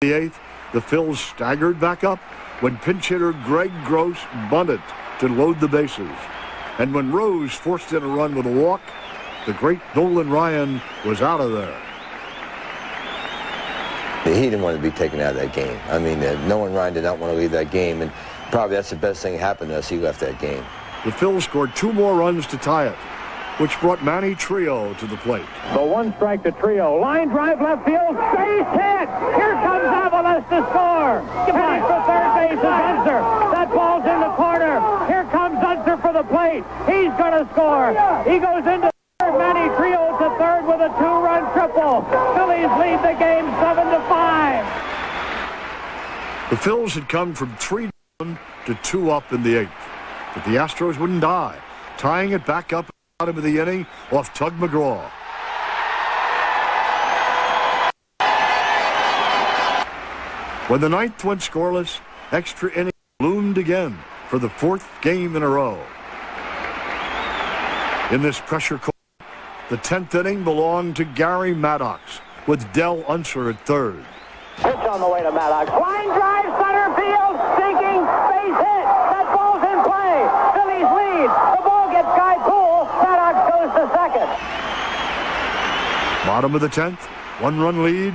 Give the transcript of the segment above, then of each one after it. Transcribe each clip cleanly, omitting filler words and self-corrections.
The eighth, the Phils staggered back up when pinch hitter Greg Gross bunted to load the bases. And when Rose forced in a run with a walk, the great Nolan Ryan was out of there. He didn't want to be taken out of that game. I mean, Nolan Ryan did not want to leave that game, and probably that's the best thing that happened to us. He left that game. The Phils scored 2 more runs to tie it, which brought Manny Trio to the plate. The 1 strike to Trio. Line drive left field. Base hit. Here comes Avalos to score. Heading for third base is Unser. That ball's in the corner. Here comes Unser for the plate. He's going to score. He goes into third. Manny Trio to third with a 2-run triple. Phillies lead the game 7-5. The Phils had come from 3 down to 2 up in the 8th. But the Astros wouldn't die, tying it back up out of the inning off Tug McGraw. When the 9th went scoreless, extra inning loomed again for the 4th game in a row. In this pressure court, the 10th inning belonged to Gary Maddox with Del Unser at third. Pitch on the way to Maddox. Line drive, center field, sinking, base hit. That ball's in play. Phillies lead. The ball gets Guy Poole. Maddox goes to second. Bottom of the 10th, 1-run lead,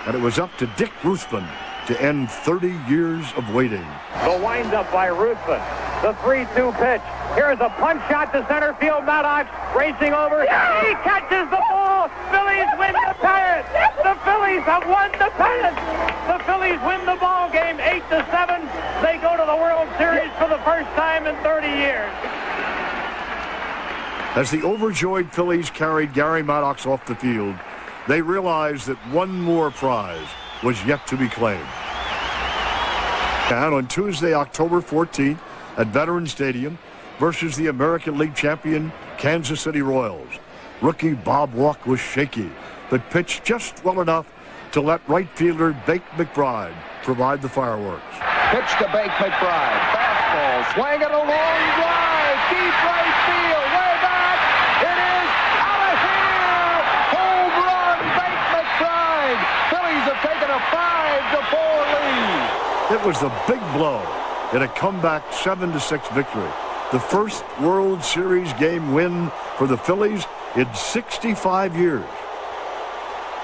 and it was up to Dick Ruthven to end 30 years of waiting. The windup by Ruthven. The 3-2 pitch. Here's a punch shot to center field. Maddox racing over. He catches the ball. Phillies win the pennant. The Phillies have won the pennant. The Phillies win the ball game 8-7. They go to the World Series for the first time in 30 years. As the overjoyed Phillies carried Gary Maddox off the field, they realized that one more prize was yet to be claimed. And on Tuesday, October 14th, at Veterans Stadium versus the American League champion Kansas City Royals, rookie Bob Walk was shaky, but pitched just well enough to let right fielder Bake McBride provide the fireworks. Pitch to Bake McBride. Fastball, swing at a long drive, deep right field, way back. It is out of here. Home run, Bake McBride. Phillies have taken a 5-4 lead. It was the big blow in a comeback 7-6 victory. The first World Series game win for the Phillies in 65 years.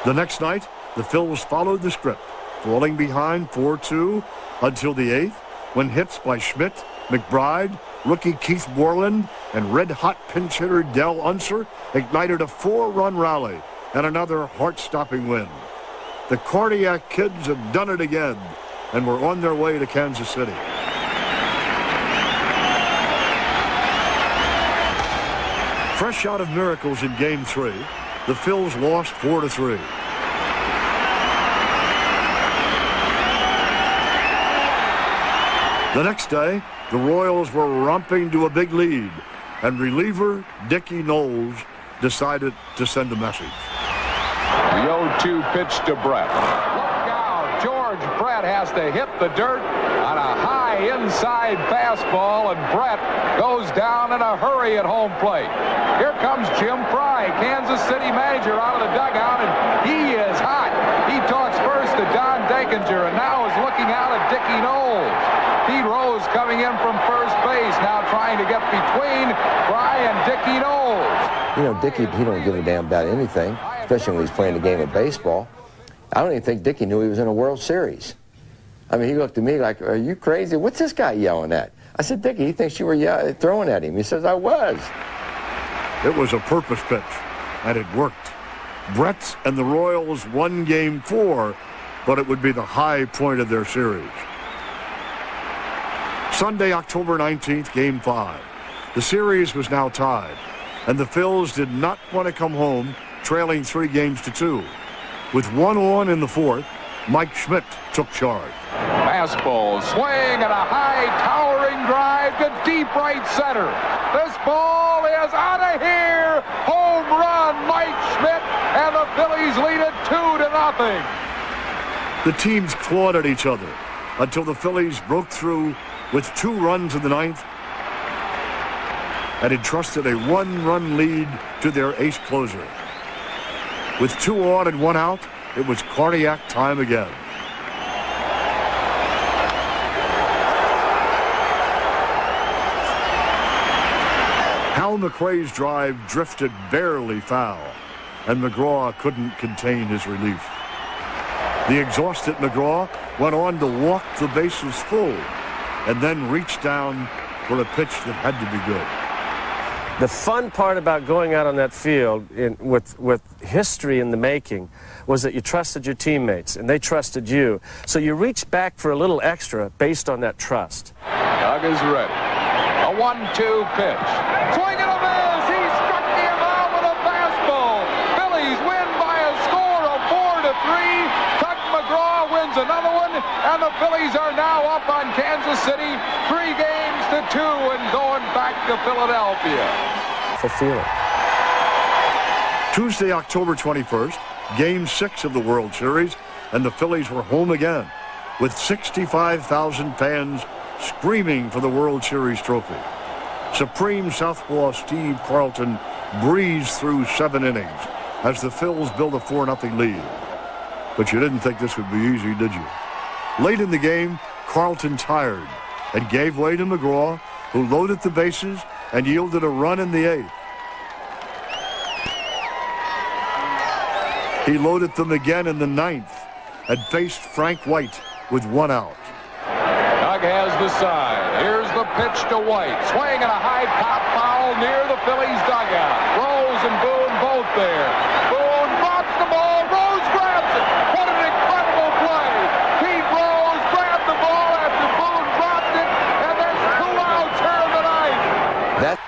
The next night, the Phils followed the script, falling behind 4-2 until the 8th, when hits by Schmidt, McBride, rookie Keith Borland, and red-hot pinch hitter Del Unser ignited a 4-run rally and another heart-stopping win. The Cardiac Kids have done it again and were on their way to Kansas City. Fresh out of miracles in Game 3, the Phils lost 4-3. The next day, the Royals were romping to a big lead, and reliever Dickie Knowles decided to send a message. The 0-2 pitch to Brett. Look out, George Brett has to hit the dirt on a high inside fastball, and Brett goes down in a hurry at home plate. Here comes Jim Fry, Kansas City manager, out of the dugout, and he is hot. He talks first to Don Dakinger, and now is looking out at Dickie Knowles. Pete Rose coming in from first base, now trying to get between Fry and Dickie Knowles. You know, Dickie, he don't give a damn about anything, especially when he's playing the game of baseball. I don't even think Dickie knew he was in a World Series. I mean, he looked at me like, are you crazy? What's this guy yelling at? I said, Dickie, he thinks you were throwing at him. He says, I was. It was a purpose pitch, and it worked. Brett and the Royals won Game 4, but it would be the high point of their series. Sunday, October 19th, Game 5. The series was now tied, and the Phils did not want to come home trailing 3-2. With 1 on in the 4th, Mike Schmidt took charge. Fastball, swing, and a high towering drive to deep right center. This ball is out of here. Home run, Mike Schmidt, and the Phillies lead it 2-0. The teams clawed at each other until the Phillies broke through with 2 runs in the 9th and entrusted a 1-run lead to their ace closer. With 2 on and 1 out, it was cardiac time again. Al McRae's drive drifted barely foul, and McGraw couldn't contain his relief. The exhausted McGraw went on to walk the bases full and then reached down for a pitch that had to be good. The fun part about going out on that field with history in the making was that you trusted your teammates and they trusted you. So you reached back for a little extra based on that trust. Doug is ready. A 1-2 pitch. Swing and a miss. He struck him out with a fastball. Phillies win by a score of 4-3. Tug McGraw wins another one, and the Phillies are now up on Kansas City 3-2 and going back to Philadelphia. Fulfill it. Tuesday, October 21st, Game 6 of the World Series, and the Phillies were home again with 65,000 fans screaming for the World Series trophy. Supreme Southpaw Steve Carlton breezed through 7 innings as the Phils built a 4-0 lead. But you didn't think this would be easy, did you? Late in the game, Carlton tired and gave way to McGraw, who loaded the bases and yielded a run in the 8th. He loaded them again in the 9th and faced Frank White with 1 out. Doug has the side. Here's the pitch to White. Swing and a high pop foul near the Phillies dugout. Rose and Boone both there. Boone drops the ball. Rose grabs it. What an incredible play. Pete Rose grabbed the ball after Boone dropped it, and there's 2 outs here tonight.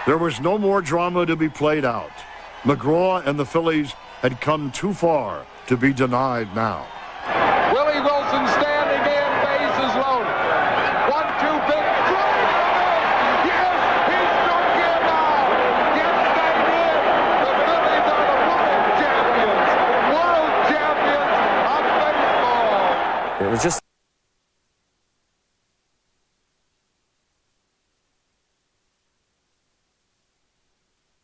There was no more drama to be played out. McGraw and the Phillies had come too far to be denied now. Willie Wilson